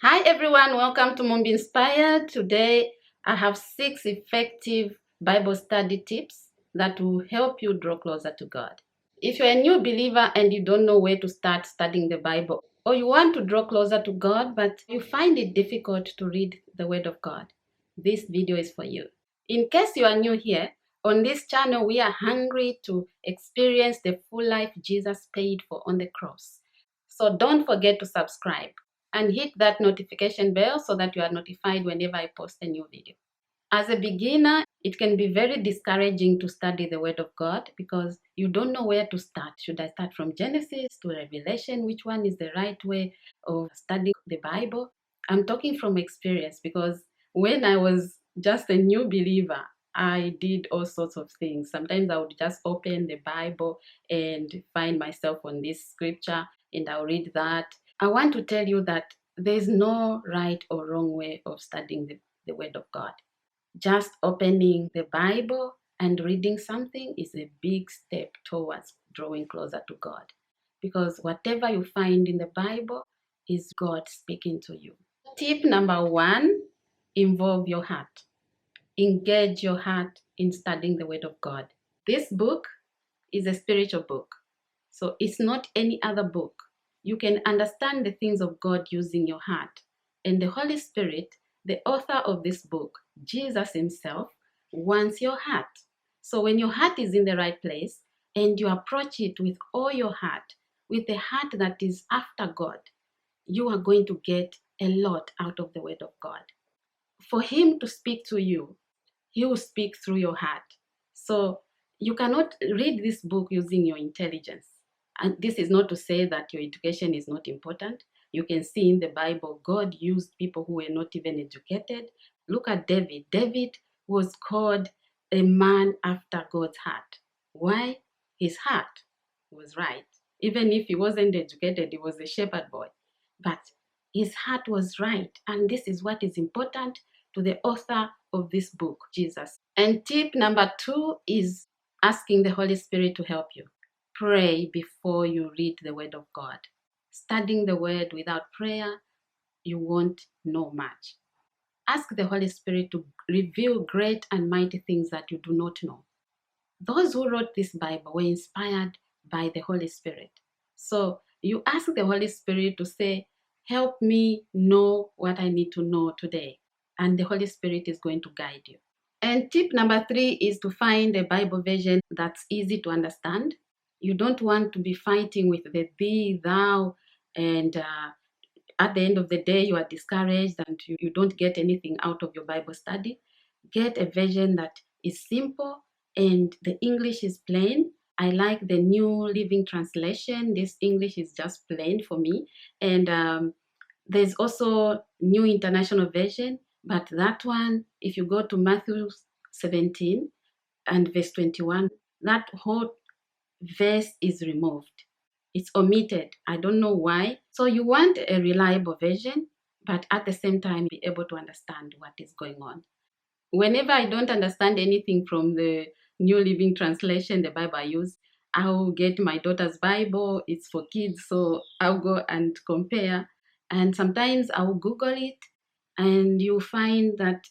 Hi everyone, welcome to Mumbi Inspired. Today I have 6 effective Bible study tips that will help you draw closer to God. If you're a new believer and you don't know where to start studying the Bible, or you want to draw closer to God but you find it difficult to read the Word of God, this video is for you. In case you are new here, on this channel we are hungry to experience the full life Jesus paid for on the cross. So don't forget to subscribe and hit that notification bell so that you are notified whenever I post a new video. As a beginner, it can be very discouraging to study the Word of God because you don't know where to start. Should I start from Genesis to Revelation? Which one is the right way of studying the Bible? I'm talking from experience because when I was just a new believer, I did all sorts of things. Sometimes I would just open the Bible and find myself on this scripture and I'll read that. I want to tell you that there's no right or wrong way of studying the Word of God. Just opening the Bible and reading something is a big step towards drawing closer to God. Because whatever you find in the Bible is God speaking to you. Tip number 1, involve your heart. Engage your heart in studying the Word of God. This book is a spiritual book. So it's not any other book. You can understand the things of God using your heart. And the Holy Spirit, the author of this book, Jesus himself, wants your heart. So when your heart is in the right place and you approach it with all your heart, with the heart that is after God, you are going to get a lot out of the Word of God. For him to speak to you, he will speak through your heart. So you cannot read this book using your intelligence. And this is not to say that your education is not important. You can see in the Bible, God used people who were not even educated. Look at David. David was called a man after God's heart. Why? His heart was right. Even if he wasn't educated, he was a shepherd boy. But his heart was right. And this is what is important to the author of this book, Jesus. And tip number 2 is asking the Holy Spirit to help you. Pray before you read the Word of God. Studying the Word without prayer, you won't know much. Ask the Holy Spirit to reveal great and mighty things that you do not know. Those who wrote this Bible were inspired by the Holy Spirit. So you ask the Holy Spirit to say, help me know what I need to know today. And the Holy Spirit is going to guide you. And tip number 3 is to find a Bible version that's easy to understand. You don't want to be fighting with the thee, thou, and at the end of the day, you are discouraged and you don't get anything out of your Bible study. Get a version that is simple and the English is plain. I like the New Living Translation. This English is just plain for me. And there's also New International Version, but that one, if you go to Matthew 17 and verse 21, that whole verse is removed. It's omitted. I don't know why. So you want a reliable version, but at the same time be able to understand what is going on. Whenever I don't understand anything from the New Living Translation, the Bible I use, I'll get my daughter's Bible. It's for kids, so I'll go and compare. And sometimes I'll Google it, and you'll find that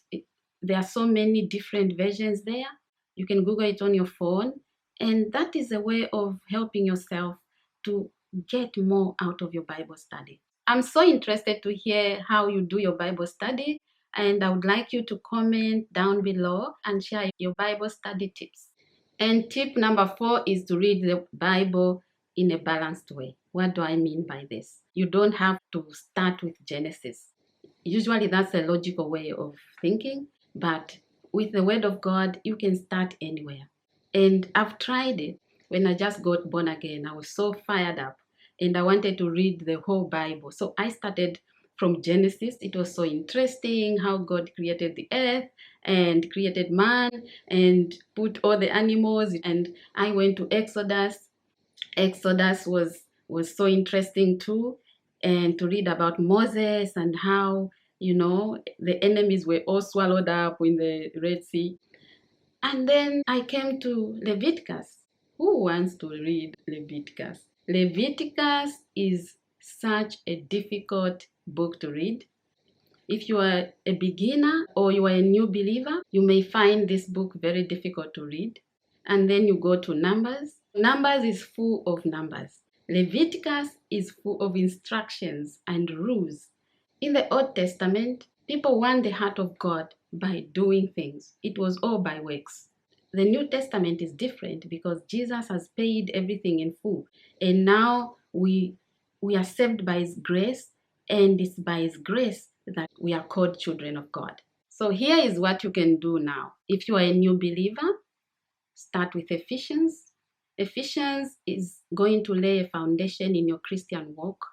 there are so many different versions there. You can Google it on your phone, and that is a way of helping yourself to get more out of your Bible study. I'm so interested to hear how you do your Bible study, and I would like you to comment down below and share your Bible study tips. And tip number 4 is to read the Bible in a balanced way. What do I mean by this? You don't have to start with Genesis. Usually that's a logical way of thinking, but with the Word of God, you can start anywhere. And I've tried it. When I just got born again, I was so fired up and I wanted to read the whole Bible. So I started from Genesis. It was so interesting how God created the earth and created man and put all the animals. And I went to Exodus. Exodus was so interesting too. And to read about Moses and how, the enemies were all swallowed up in the Red Sea. And then I came to Leviticus. Who wants to read Leviticus? Leviticus is such a difficult book to read. If you are a beginner or you are a new believer, you may find this book very difficult to read. And then you go to Numbers. Numbers is full of numbers. Leviticus is full of instructions and rules. In the Old Testament, people won the heart of God by doing things. It was all by works. The New Testament is different because Jesus has paid everything in full. And now we are saved by His grace, and it's by His grace that we are called children of God. So here is what you can do now. If you are a new believer, start with Ephesians. Ephesians is going to lay a foundation in your Christian walk.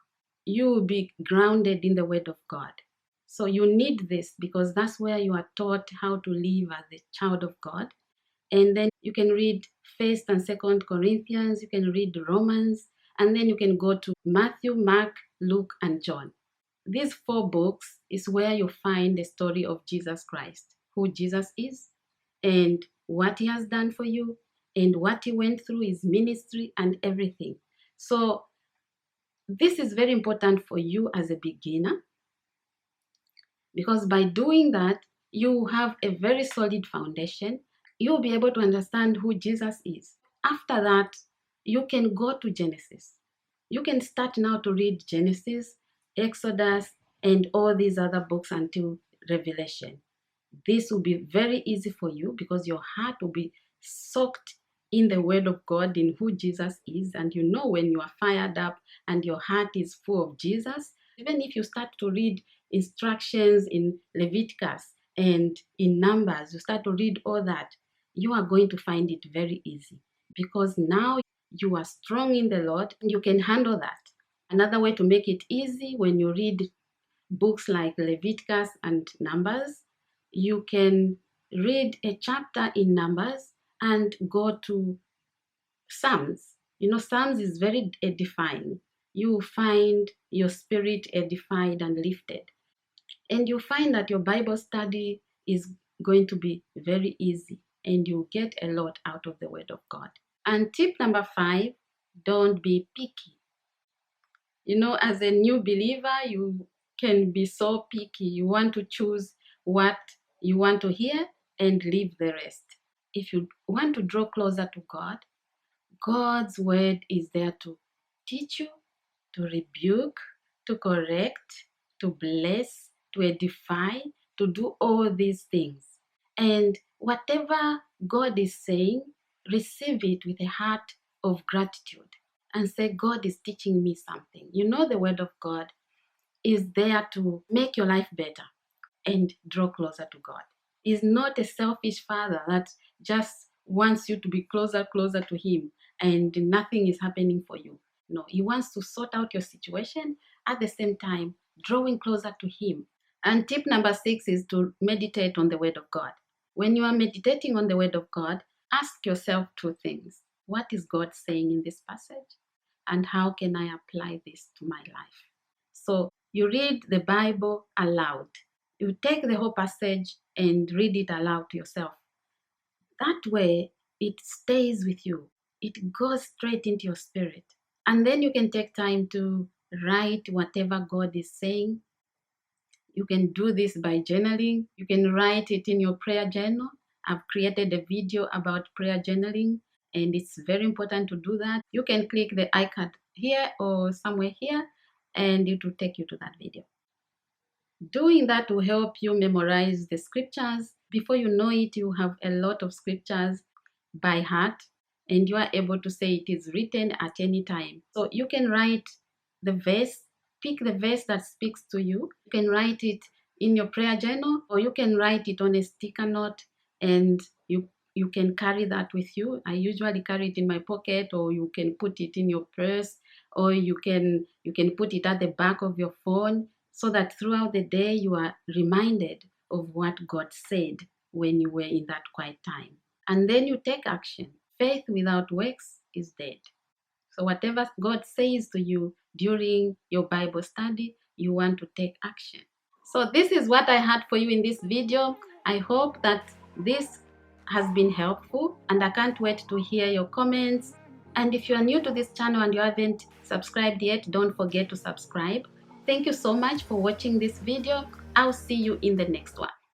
You will be grounded in the Word of God. So you need this because that's where you are taught how to live as a child of God. And then you can read 1st and 2nd Corinthians, you can read Romans, and then you can go to Matthew, Mark, Luke, and John. These 4 books is where you find the story of Jesus Christ, who Jesus is, and what He has done for you, and what He went through, His ministry, and everything. So this is very important for you as a beginner, because by doing that, you have a very solid foundation. You'll be able to understand who Jesus is. After that, you can go to Genesis. You can start now to read Genesis, Exodus, and all these other books until Revelation. This will be very easy for you because your heart will be soaked in the Word of God, in who Jesus is. And you know when you are fired up and your heart is full of Jesus, even if you start to read instructions in Leviticus and in Numbers, you start to read all that, you are going to find it very easy because now you are strong in the Lord and you can handle that. Another way to make it easy, when you read books like Leviticus and Numbers, you can read a chapter in Numbers and go to Psalms. Psalms is very edifying. You find your spirit edified and lifted. And you find that your Bible study is going to be very easy and you get a lot out of the Word of God. And tip number 5, don't be picky. As a new believer, you can be so picky. You want to choose what you want to hear and leave the rest. If you want to draw closer to God, God's word is there to teach you, to rebuke, to correct, to bless, to edify, to do all these things. And whatever God is saying, receive it with a heart of gratitude and say, God is teaching me something. The word of God is there to make your life better and draw closer to God. He's not a selfish father that just wants you to be closer to Him and nothing is happening for you. No, He wants to sort out your situation at the same time, drawing closer to Him. And tip number 6 is to meditate on the Word of God. When you are meditating on the Word of God, ask yourself 2 things. What is God saying in this passage? And how can I apply this to my life? So you read the Bible aloud. You take the whole passage and read it aloud to yourself. That way, it stays with you. It goes straight into your spirit. And then you can take time to write whatever God is saying. You can do this by journaling. You can write it in your prayer journal. I've created a video about prayer journaling, and it's very important to do that. You can click the icon here or somewhere here, and it will take you to that video. Doing that will help you memorize the scriptures. Before you know it, you have a lot of scriptures by heart, and you are able to say it is written at any time. So you can write the verse, pick the verse that speaks to you. You can write it in your prayer journal, or you can write it on a sticker note, and you can carry that with you. I usually carry it in my pocket, or you can put it in your purse, or you can put it at the back of your phone, so that throughout the day you are reminded of what God said when you were in that quiet time. And then you take action. Faith without works is dead. So whatever God says to you during your Bible study, you want to take action. So this is what I had for you in this video. I hope that this has been helpful, and I can't wait to hear your comments. And if you are new to this channel and you haven't subscribed yet, don't forget to subscribe. Thank you so much for watching this video. I'll see you in the next one.